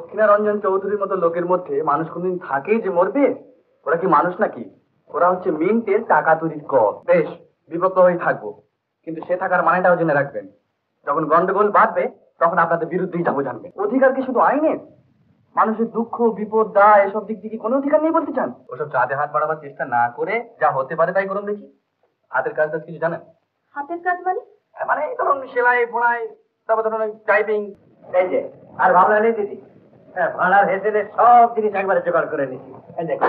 দক্ষিণারঞ্জন চৌধুরীর মতো লোকের মধ্যে মানুষ কোনদিন থাকেই যে মরবে? ওরা কি মানুষ নাকি? ওরা হচ্ছে মিন্টের টাকা তৈরির কল। বেশ, বিপক্ষ হয়ে থাকবো, কিন্তু সে থাকার মানেটাও জেনে রাখবেন। যখন গন্ডগোল বাঁধবে তখন আপনাদের বিরুদ্ধেই যাবো, জানবেন। অধিকার কি শুধু আইনের? মানুষের দুঃখ বিপদ দায় এসব দিক দিয়ে কোনো অধিকার নেই বলতে চান? ওসব চাঁদে হাত বাড়াবার চেষ্টা না করে যা হতে পারে তাই করুন দেখি। হাতের কাজ কিছু জানেন? হাতের কাজ মানে? মানে এই ধরুন সেলাই বোনাই, তারপর ধরুন টাইপিং। এই যে, আর ভাবনা নেই দিদি, হ্যাঁ ভাড়ার হেসেলে সব জিনিস একবারে জোগাড় করে নিচ্ছি। এই দেখো,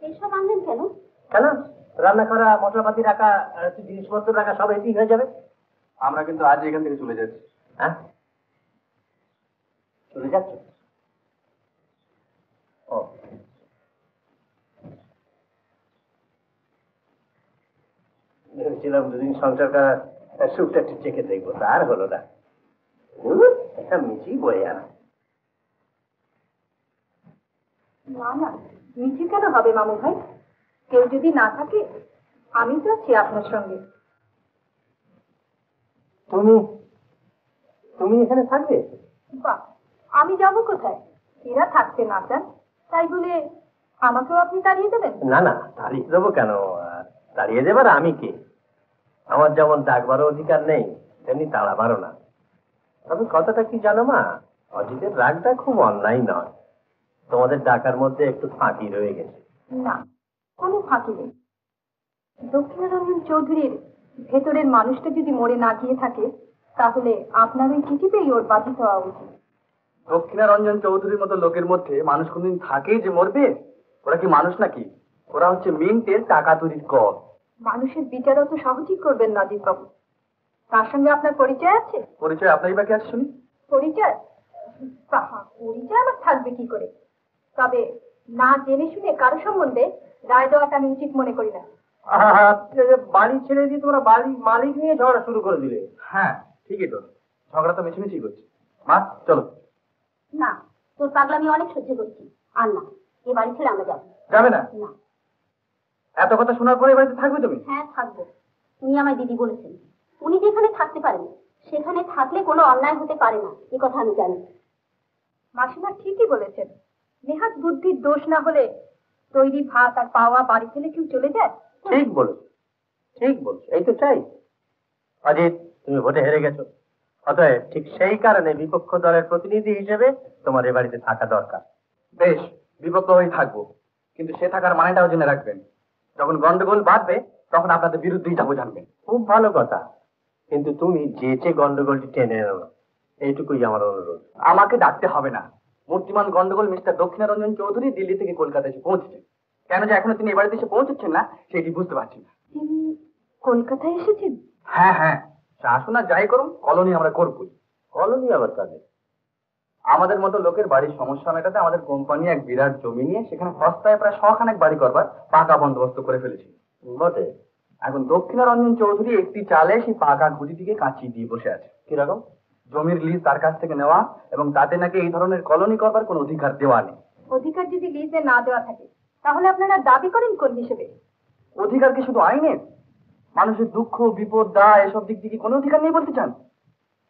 এইসব আনলেন কেন? কেন রান্না করা, মশলাপাতি রাখা, জিনিসপত্র রাখা সব এটি হয়ে যাবে। আমরা কিন্তু আজ এখান থেকে চলে যাচ্ছি। হ্যাঁ, চলে যাচ্ছ? ও, ভেবেছিলাম দুদিন সংসার করার সুখটা একটু চেখে দেখবো, তার হলো না। একটা মিছি বয়ে আনা। না না, মিছি কেন হবে মামু ভাই? কেউ যদি না থাকে আমি তো আছি আপনার সঙ্গে। তুমি তুমি এখানে থাকবে? বাহ, আমি যাব কোথায়? এরা থাকতে না চান তাই বলে আমাকেও আপনি তাড়িয়ে দেবেন? না না, তাড়িয়ে দেবো কেন? তাড়িয়ে দেবার আমি কে? আমার যেমন ডাকবারও অধিকার নেই, তেমনি তাড়াবারও না। তবে কথাটা কি জানো মা, অজিতের রাগটা খুব অন্যায় নয়। তোমাদের ডাকার মধ্যে একটু ফাঁকি রয়ে গেছে। না, কোনো ফাঁকি নেই। দক্ষিণারঞ্জন চৌধুরীর ভেতরের মানুষটা যদি মরে না গিয়ে থাকে তাহলে আপনার ওই চিঠি পেয়ে ওর বাধিত হওয়া উচিত। দক্ষিণারঞ্জন চৌধুরীর মতো লোকের মধ্যে মানুষ কোনদিন থাকেই যে মরবে? ওরা কি মানুষ নাকি? ওরা হচ্ছে মিন্টের টাকা তৈরির কল। মানুষের বিচার অত সহজই করবেন না বাবু। তার সঙ্গে আপনার পরিচয় আছে? পরিচয় আপনারই বাকি আছে শুনি। পরিচয়? বাহা, পরিচয় আমার থাকবে কি করে? তবে না জেনে শুনে কারো সম্বন্ধে রায় দেওয়াটা আমি উচিত মনে করি না। বাড়ি ছেড়ে দিয়ে তোমরা বাড়ির মালিক নিয়ে ঝগড়া শুরু করে দিলে। হ্যাঁ ঠিকই তো, ঝগড়া তো মিছিমিছি করছি। মা চলো। না, তোর পাগলামি অনেক সহ্য করছি। আর না, এ বাড়ি ছেড়ে আমরা যাবো। যাবে না? না। এত কথা শোনার পরে বাড়িতে থাকবে তুমি? হ্যাঁ থাকবো। উনি আমার দিদি বলেছেন উনি যেখানে থাকতে পারেন সেখানে থাকলে কোনো অন্যায় হতে পারে না, এ কথা আমি জানি। মাসিমা ঠিকই বলেছেন। নেহাত বুদ্ধির দোষ না হলে তৈরি ভাত আর পাওয়া বাড়ি ফেলে কেউ চলে যায়? ঠিক বলছো, ঠিক বলছো, এই তো চাই। অজিত, তুমি ভোটে হেরে গেছো, অতএব ঠিক সেই কারণে বিপক্ষ দলের প্রতিনিধি হিসেবে তোমার এ বাড়িতে থাকা দরকার। বেশ, বিপক্ষ হয়ে থাকবো, কিন্তু সে থাকার মানেটাও জেনে রাখবেন। যখন গন্ডগোল বাঁধবে তখন আপনাদের বিরুদ্ধেই যাবো, জানবেন। খুব ভালো কথা, কিন্তু তুমি যেচে গন্ডগোলটি টেনে এনো না, এইটুকুই আমার অনুরোধ। আমাকে ডাকতে হবে না। মূর্তিমান গন্ডগোল মিস্টার দক্ষিণারঞ্জন চৌধুরী দিল্লি থেকে কলকাতা এসে পৌঁছেছেন। কেন যে এখনো তিনি এ বাড়িতে এসে পৌঁছচ্ছেন না সেটি বুঝতে পারছি না। তিনি কলকাতায় এসেছেন? হ্যাঁ হ্যাঁ, শাসন আর যাই করুন, কলোনি আমরা করবই। কলোনি আবার কাজে? আমাদের মতো লোকের বাড়ির সমস্যা মেটাতে আমাদের কোম্পানি এক বিরাট জমি নিয়ে সেখানে সস্তায় প্রায় 100 বাড়ি করবার পাকা বন্দোবস্ত করে ফেলেছি। বটে। এখন দক্ষিণারঞ্জন চৌধুরী একটি চালে সেই পাকা খুঁটিটিকে কাঁচিয়ে দিয়ে বসে আছে। কিরকম? জমির লিজ তার কাছ থেকে নেওয়া এবং তাতে নাকি এই ধরনের কলোনি করবার কোনো অধিকার দেওয়া নেই। অধিকার যদি লিজে না দেওয়া থাকে তাহলে আপনারা দাবি করেন কোন হিসেবে? অধিকার কি শুধু আইনের? মানুষের দুঃখ বিপদ দায় এসব দিক দিয়ে কোনো অধিকার নেই বলতে চান?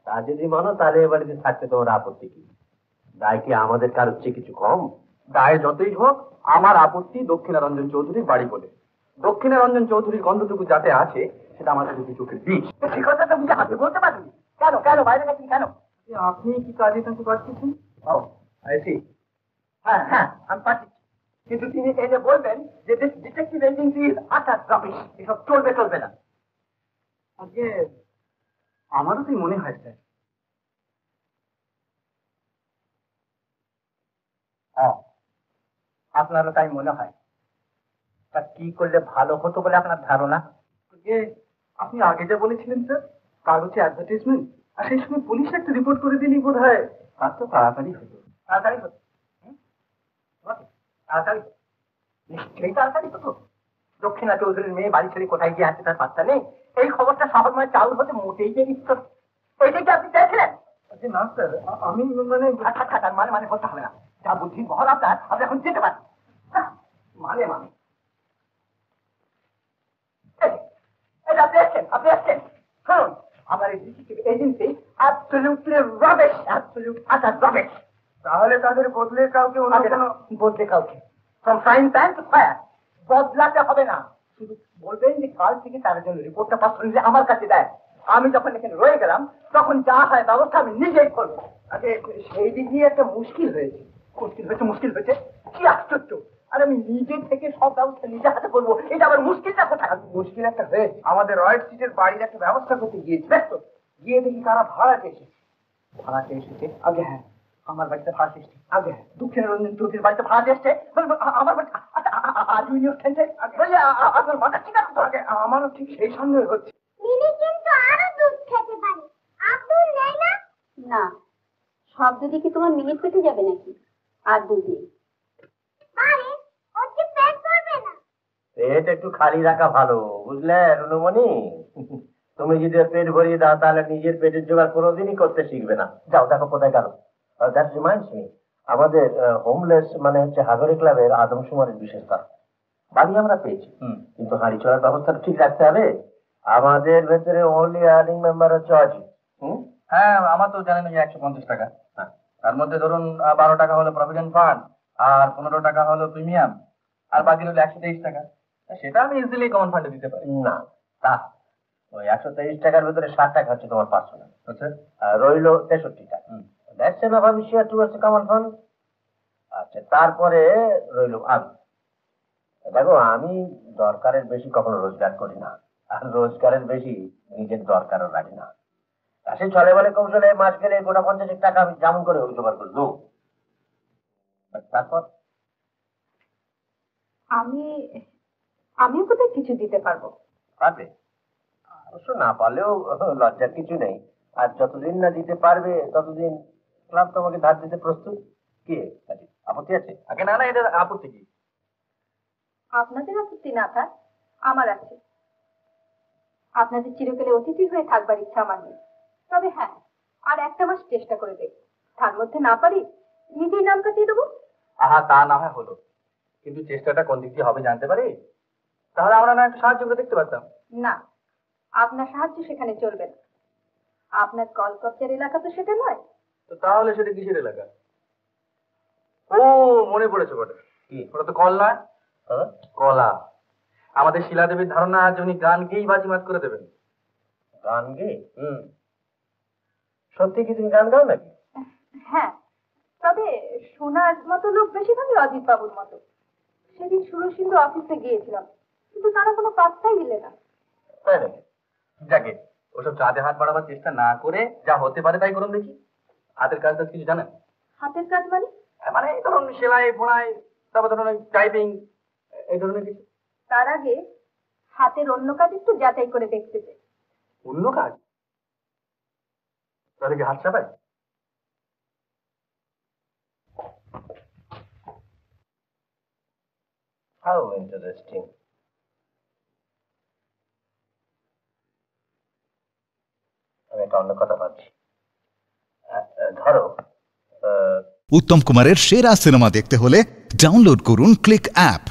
তা যদি মানো তাহলে এ বাড়িতে থাকতে তোমার আপত্তি কি? দায় কি আমাদের কারোর চেয়ে কিছু কম? দায় যতই হোক, আমার আপত্তি দক্ষিণারঞ্জন চৌধুরীর বাড়ি বলে। দক্ষিণারঞ্জন চৌধুরীর গন্ধটুকু যাতে আছে সেটা আমাদের দুটি চোখের বিষ। ঠিক কথা তো বুঝে হাতে বলতে পারবি? কেন কেন বাইরে গেছেন কেন? আপনি কি কাজে তাকে পাঠিয়েছেন? ও আই সি। হ্যাঁ হ্যাঁ, আমি পাচ্ছি, কিন্তু তিনি এনে বলবেন যে দিস ডিটেকটিভ এজেন্সি ইজ আটার রাবিশ, এসব চলবে না। আজকে আমারও তাই মনে হয় স্যার। হ্যাঁ, আপনারও তাই মনে হয়। তা কি করলে ভালো হতো বলে আপনার ধারণা? আপনি আগে যা বলেছিলেন স্যার, কাগজে অ্যাডভার্টাইজমেন্ট, আর সেই সময় পুলিশ একটা রিপোর্ট করে দিলেই বোধ হয় তার তো তাড়াতাড়ি হতো। তাড়াতাড়ি হতো। তাড়াতাড়ি নিশ্চয়ই তাড়াতাড়ি হতো। দক্ষিণা চৌধুরীর মেয়ে বাড়ি ছেড়ে কোথায় গিয়ে আছে তার পাত্তা নেই। এই খবরটা শহরময় চালু হতে মোটেই দেরি হতো। এইটাই কি আপনি চাইছিলেন? না স্যার, আমি মানে মানে মানে বলতে হবে না। যা বুদ্ধির বহর আপনার, আপনি এখন যেতে পারেন। মানে মানে আপনি আসছেন শুনুন, আমার এই detective agency absolutely rubbish, absolute আটার রাবিশ। তাহলে তাদের বদলে কাউকে অন্য কোনো বলতে কাউকে from frying pan to fire বদলাতে হবে না। শুধু বলবেন যে কাল থেকে তার জন্য রিপোর্টটা পাস করে আমার কাছে দেয়। আমি যখন এখানে রয়ে গেলাম তখন যা হয় ব্যবস্থা আমি নিজেই করবো। আগে সেই দিক দিয়ে একটা মুশকিল হয়েছে। মুশকিল হয়েছে কি আশ্চর্য! আর আমি নিজে থেকে সব ব্যবস্থা নিজে হাতে করবো, এটা আবার মুশকিলটা কোথায়? মুশকিল একটা হয়েছে। আমাদের রয়েড স্ট্রিটের বাড়ির একটা ব্যবস্থা করতে গিয়েছি, ব্যস্ত গিয়ে দেখি কারা ভাড়াতে এসেছে। ভাড়াতে এসেছে? আগে হ্যাঁ, আমার বাড়িতে ভাড়াতে এসেছে। আগে হ্যাঁ, দক্ষিণের রঞ্জন চৌধুরীর বাড়িতে ভাড়াতে এসছে। আমার বাড়ি আপনার মাথা ঠিক আছে তো? আগে আমারও ঠিক সেই সন্দেহ হচ্ছে। মিনি কিন্তু আরো দুধ খেতে পারে, আব্দুল নেই না? না, সব দুধই কি তোমার মিনিট পেটে যাবে নাকি? আর দুধ নেই। আরে ওর কি পেট ভরবে না? পেট একটু খালি রাখা ভালো, বুঝলে রুনুমণি? তুমি যদি পেট ভরিয়ে দাও তাহলে নিজের পেটের জোগাড় কোনোদিনই করতে শিখবে না। যাও দেখো কোথায় গেল। দ্যাট রিমাইন্ডস মি, আমাদের হোমলেস মানে হচ্ছে হাজারি ক্লাবের আদমশুমারির বিশেষ তার বাড়ি আমরা পেয়েছি, কিন্তু হাঁড়ি চড়ার ব্যবস্থাটা ঠিক রাখতে হবে। আমাদের ভেতরে অনলি আর্নিং মেম্বার হচ্ছে অজিত। হ্যাঁ, আমার তো জানেন যে 150 টাকা। হ্যাঁ। তার মধ্যে ধরুন 12 টাকা হলো প্রভিডেন্ট ফান্ড, আর 15 টাকা হলো প্রিমিয়াম, আর বাকি হলো 123 টাকা। সেটা আমি ইজিলি কমন ফান্ডে দিতে পারি। না, তা ওই 123 টাকার ভেতরে 60 টাকা হচ্ছে তোমার পার্সোনাল, আচ্ছা, আর রইলো 63 টাকা। দ্যাটস এনাফ, আমি share towards the common fund. আচ্ছা, তারপরে রইলো আমি। দেখো, আমি দরকারের বেশি কখনো রোজগার করি না, আর রোজগারের বেশি নিজের দরকারও রাখি না। কাছে চলে বলে কৌশলে মাস গেলে গোটা 50 টাকা আমি যেমন করে হোক জোগাড় করে দেবো। তারপর আমিও কোথায় কিছু দিতে পারবো। পারবে, অবশ্য না পারলেও লজ্জার কিছু নেই। আর যতদিন না দিতে পারবে ততদিন ক্লাব তোমাকে ধার দিতে প্রস্তুত। কি আপত্তি আছে? আগে না না, এটা আপত্তি কি? আপনাদের আপত্তি না থাক, আমার আছে। আপনাদের চিরকালে অতিথি হয়ে থাকবার ইচ্ছা আমার নেই। তবে হ্যাঁ, আর একটা মাস চেষ্টা করে দেখব। তার মধ্যে না পারি নিজেই নাম কাটিয়ে দেবো। আহা, তা না হয় হলো, কিন্তু চেষ্টাটা কোন দিক দিয়ে হবে জানতে পারি? তাহলে আমরা না একটু সাহায্য করে দেখতে পারতাম। না, আপনার সাহায্য সেখানে চলবে না। আপনার কলকবজার এলাকা তো সেটা নয়। তো তাহলে সেটা কিসের এলাকা? ও, মনে পড়েছে বটে। কি? ওটা তো কল না, কলা। আমাদের শিলাদেবীর ধারণা আজ উনি গান গেয়েই বাজিমাত করে দেবেন। গান গে? সত্যি কি তুমি গান গাও নাকি? হ্যাঁ, তবে শোনার মতো লোক বেশিরভাগই অজিত বাবুর মতো। সেদিন সুরসিন্ধু অফিসে গিয়েছিলাম, কিন্তু তারা কোনো পাত্তাই দিলে না। তাই নাকি? যাকে ওসব চাঁদে হাত বাড়াবার চেষ্টা না করে যা হতে পারে তাই করুন দেখি। হাতের কাজ কিছু জানেন? হাতের কাজ মানে? মানে এই ধরুন সেলাই বোনাই, তারপর ধরুন টাইপিং, এই ধরনের কিছু। তার আগে হাতের অন্য কাজ একটু যাচাই করে দেখতে চাই। অন্য কাজ? তাহলে কি হাত চাপায়? How interesting. আমি একটা অন্য কথা ভাবছি। ধরো উত্তম কুমারের সেরা সিনেমা দেখতে হলে ডাউনলোড করুন ক্লিক অ্যাপ।